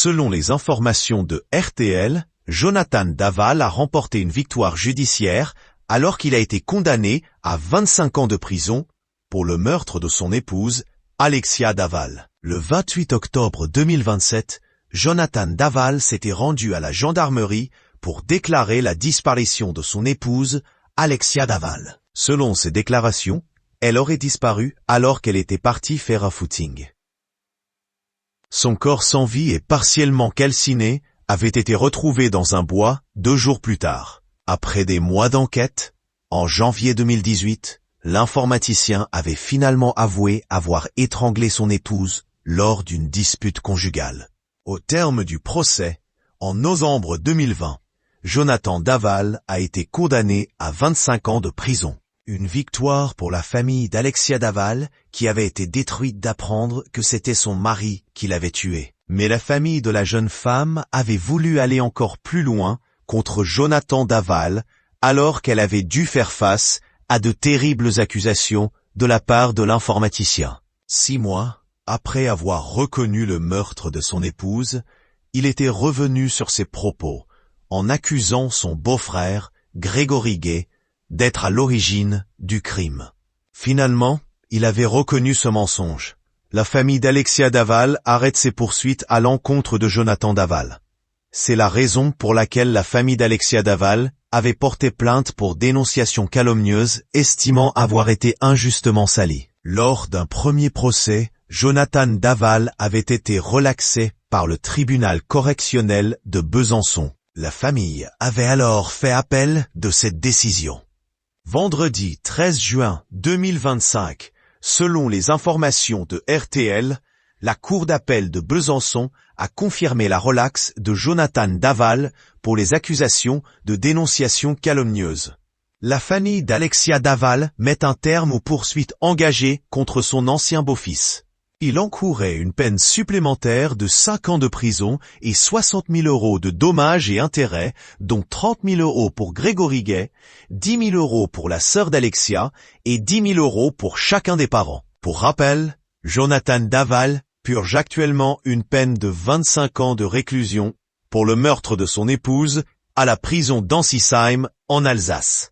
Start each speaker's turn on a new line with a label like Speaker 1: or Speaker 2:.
Speaker 1: Selon les informations de RTL, Jonathan Daval a remporté une victoire judiciaire alors qu'il a été condamné à 25 ans de prison pour le meurtre de son épouse, Alexia Daval. Le 28 octobre 2027, Jonathan Daval s'était rendu à la gendarmerie pour déclarer la disparition de son épouse, Alexia Daval. Selon ses déclarations, elle aurait disparu alors qu'elle était partie faire un footing. Son corps sans vie et partiellement calciné avait été retrouvé dans un bois 2 jours plus tard. Après des mois d'enquête, en janvier 2018, l'informaticien avait finalement avoué avoir étranglé son épouse lors d'une dispute conjugale. Au terme du procès, en novembre 2020, Jonathan Daval a été condamné à 25 ans de prison. Une victoire pour la famille d'Alexia Daval qui avait été détruite d'apprendre que c'était son mari qui l'avait tuée. Mais la famille de la jeune femme avait voulu aller encore plus loin contre Jonathan Daval alors qu'elle avait dû faire face à de terribles accusations de la part de l'informaticien. 6 mois après avoir reconnu le meurtre de son épouse, il était revenu sur ses propos en accusant son beau-frère, Grégory Gay, d'être à l'origine du crime. Finalement, il avait reconnu ce mensonge. La famille d'Alexia Daval arrête ses poursuites à l'encontre de Jonathan Daval. C'est la raison pour laquelle la famille d'Alexia Daval avait porté plainte pour dénonciation calomnieuse, estimant avoir été injustement salie. Lors d'un premier procès, Jonathan Daval avait été relaxé par le tribunal correctionnel de Besançon. La famille avait alors fait appel de cette décision. Vendredi 13 juin 2025, selon les informations de RTL, la cour d'appel de Besançon a confirmé la relaxe de Jonathan Daval pour les accusations de dénonciation calomnieuse. La famille d'Alexia Daval met un terme aux poursuites engagées contre son ancien beau-fils. Il encourait une peine supplémentaire de 5 ans de prison et 60 000 € de dommages et intérêts, dont 30 000 € pour Grégory Gay, 10 000 € pour la sœur d'Alexia et 10 000 € pour chacun des parents. Pour rappel, Jonathan Daval purge actuellement une peine de 25 ans de réclusion pour le meurtre de son épouse à la prison d'Ansisheim en Alsace.